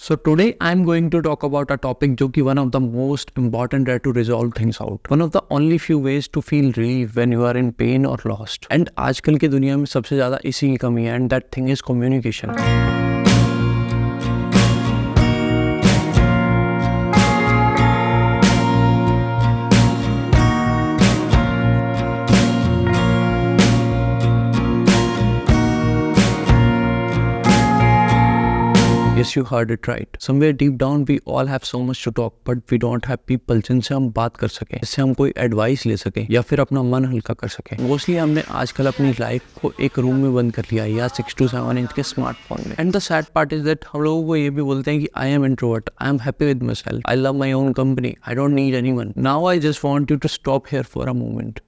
So today I'm going to talk about a topic जो कि one of the most important है to resolve things out. One of the only few ways to feel relief when you are in pain or lost. And आजकल की दुनिया में सबसे ज़्यादा इसी की कमी है and that thing is communication. Yes, you heard it right. Somewhere deep down we all have so much to talk, but we don't have people जिनसे हम बात कर सकें, जिससे हम कोई एडवाइस ले सकें या फिर अपना मन हल्का कर सकें. मोस्टली हमने आजकल अपनी लाइफ को एक रूम में बंद कर लिया है या 6 to 7 इंच के स्मार्टफोन में. And the sad part is that हम लोगों को ये भी बोलते हैं कि I am introvert, I am happy with myself, I love my own company, I don't need anyone. Now I just want you to stop here for a moment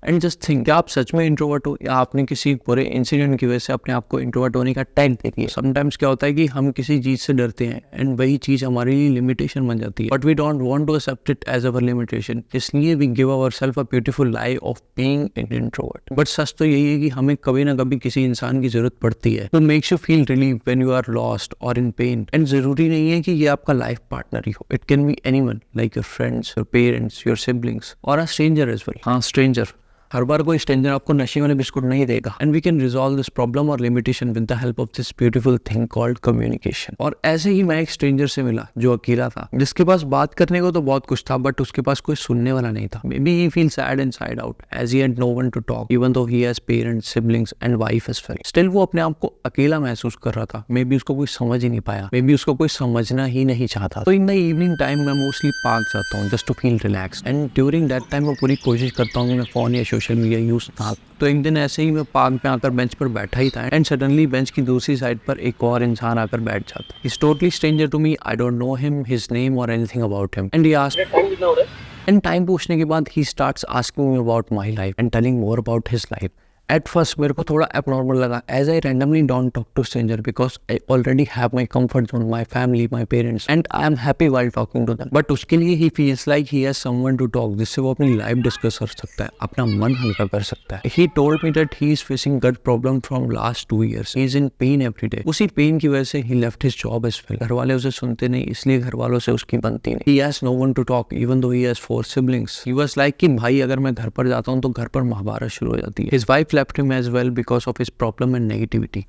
and just think, क्या आप सच में introvert हो या आपने किसी बुरे incident की वजह से अपने आप को इंट्रोवर्ट होने का टैग दे दिया. समटाइम्स क्या होता है कि हम किसी चीज़ से डरते हैं एंड वही चीज़ हमारे लिए लिमिटेशन बन जाती है, but we don't want to accept it as our limitation. इसलिए we give ourselves a beautiful lie of being an introvert. But सच तो यही है कि हमें कभी ना कभी किसी इंसान की जरूरत पड़ती है तो makes you feel relief when you are lost or in pen. And जरूरी नहीं है कि ये आपका लाइफ पार्टनर ही हो. It can be anyone like your friends, your parents, your siblings और अ स्ट्रेंजर एज वेल. हाँ, स्ट्रेंजर. हर बार कोई स्ट्रेंजर आपको नशे वाले बिस्कुट नहीं देगा. And we can resolve this problem और limitation with the help of this beautiful thing called communication. और ऐसे ही मैं एक स्ट्रेंजर से मिला जो अकेला था, जिसके पास बात करने को तो बहुत कुछ था बट उसके पास कोई सुनने वाला नहीं था. Maybe he feel sad inside out as he had no one to talk even though he has parents, siblings and wife as well. Still वो अपने आप को अकेला महसूस कर रहा था. मे बी उसको कोई समझ ही नहीं पाया, मे बी उसको कोई समझना ही नहीं चाहता. तो इन द इवनिंग टाइम मैं मोस्टली पार्क जाता हूँ just to feel relax. And during that time मैं पूरी कोशिश करता हूँ कि मैं फोन या सोशल मीडिया यूज था. तो एक दिन ऐसे ही मैं पार्क में आकर बेंच पर बैठा ही था एंड सडनली बेंच की दूसरी साइड पर एक और इंसान आकर बैठ जाता. He is totally stranger to me. I don't know him, his name और anything about him. And he asked, and time पूछने के बाद he starts asking me about my life and telling more about his life. At first मेरे को थोड़ा abnormal लगा as I randomly don't talk to stranger because I already have my comfort zone, my family, my parents and I am happy while talking to them. But उसके लिए ही feels like he has someone to talk जिससे वो अपनी life discuss कर सकता है, अपना मन हल्का कर सकता है. He told me that he is facing gut problem from last 2 years. He is in pain every day. उसी पेन की वजह से he left his job as well. घर वाले उसे सुनते नहीं इसलिए घर वालों से उसकी बनती नहीं. He has no one to talk even though he has 4 siblings. He was like कि भाई अगर मैं घर पर जाता हूँ तो घर पर महाभारत शुरू हो जाती है. His wife left him as well because of his problem and negativity.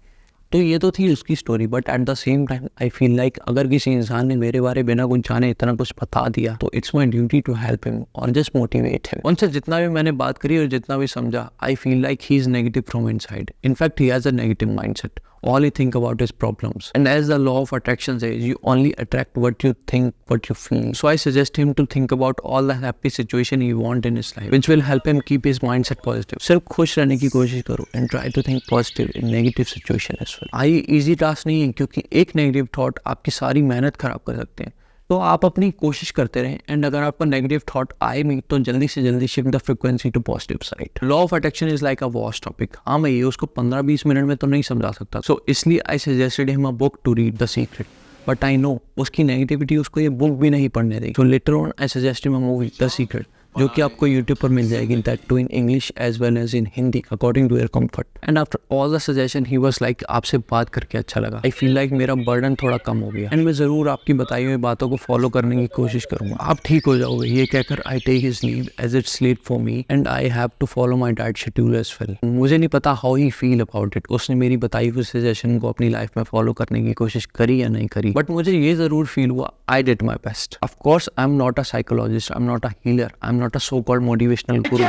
तो ये तो थी उसकी story. But at the same time I feel like अगर किसी इंसान ने मेरे बारे बिना कुछ जाने इतना कुछ बता दिया तो it's my duty to help him और जस्ट मोटिवेट हिम. उनसे जितना भी मैंने बात करी और जितना भी समझा, I feel like he is negative from inside. In fact he has a negative mindset. All he think about is problems. And as the law of attraction says, you only attract what you think, what you feel. So I suggest him to think about all the happy situation he want in his life, which will help him keep his mindset positive. सिर्फ खुश रहने की कोशिश करो and try to think positive in negative situation as well. ये easy task नहीं है क्योंकि एक negative thought आपकी सारी मेहनत खराब कर सकते हैं. तो आप अपनी कोशिश करते रहें एंड अगर आपका नेगेटिव थॉट आए नहीं तो जल्दी से जल्दी shift the frequency to positive side. Law of attraction is like a vast topic. हाँ, मैं ये उसको 15-20 मिनट में तो नहीं समझा सकता. सो इसलिए I suggested him a book to read the secret. But I know उसकी नेगेटिविटी उसको ये बुक भी नहीं पढ़ने देगी. So later on I suggest him a movie the secret, जो कि आपको YouTube पर मिल जाएगी, that too in English as well as in Hindi according to your comfort. And after all the suggestion he was like आपसे बात करके अच्छा लगा. आई फील लाइक मेरा बर्डन थोड़ा कम हो गया एंड मैं जरूर आपकी बताई हुई बातों को फॉलो करने की कोशिश करूंगा. आप ठीक हो जाओगे. ये कहकर I take his leave as it's late for me and I have to follow my diet schedule as well. मुझे नहीं पता how he feel about it. उसने मेरी बताई हुई सजेशन को अपनी लाइफ में फॉलो करने की कोशिश करी या नहीं करी, बट मुझे ये जरूर फील हुआ I did my best. Of course I am not a psychologist, I am not a healer, I am not a so called motivational guru.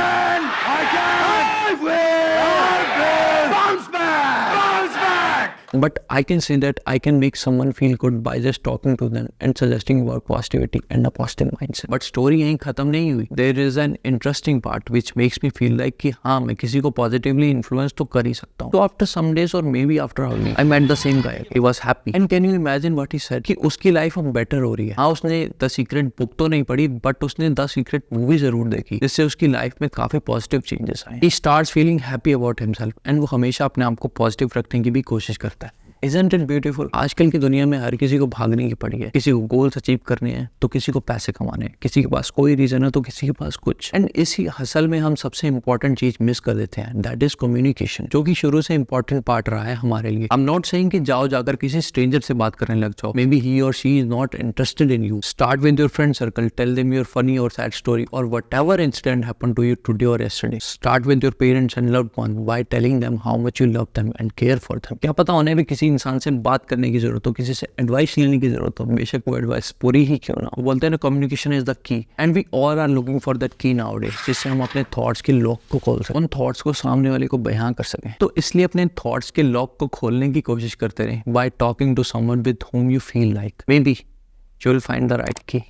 But I can say that I can make someone feel good by just talking to them and suggesting about positivity and a positive mindset. But story यहीं खत्म नहीं हुई. There is an interesting part which makes me feel like कि हाँ, मैं किसी को positively influence तो कर ही सकता हूँ. So after some days or maybe after a week, I met the same guy. He was happy. And can you imagine what he said? कि उसकी life अब better हो रही है. हाँ, उसने The Secret book तो नहीं पढ़ी but उसने The Secret movie जरूर देखी जिससे उसकी life में काफी positive changes आए. He starts feeling happy about himself and वो हमेशा अपने आप को positive रखने की भी कोशिश करता है. Isn't it beautiful? आजकल की दुनिया में हर किसी को भागने की पड़ी है, किसी को गोल्स अचीव करने हैं तो किसी को पैसे कमाने हैं, किसी के पास कोई रीजन है तो किसी के पास कुछ। एंड इसी हसल में हम सबसे इंपॉर्टेंट चीज मिस कर देते हैं, दैट इज कम्युनिकेशन, जो कि शुरू से इंपॉर्टेंट पार्ट रहा है हमारे लिए। आई एम नॉट सेइंग कि जाओ जाकर किसी स्ट्रेंजर से बात करने लग जाओ, मे बी ही और she is not interested in you. Start with your friend circle, tell them your funny और सैड स्टोरी और whatever incident happened to you today और yesterday. Start with your parents and loved one by telling them how much you love them and care for them. क्या पता उन्हें भी किसी इंसान से बात करने की जरूरत हो, किसी से एडवाइस लेने की जरूरत हो, बेशक वो एडवाइस पूरी ही क्यों ना हो। बोलते हैं ना, communication is the key and we all are looking for that key nowadays, जिससे हम अपने थॉट्स के लॉक को खोल सकें, उन थॉट्स को सामने वाले को बयां कर सकें। तो इसलिए अपने थॉट्स के लॉक को खोलने की कोशिश करते रहें by talking to someone with whom you feel like maybe you will find the right key.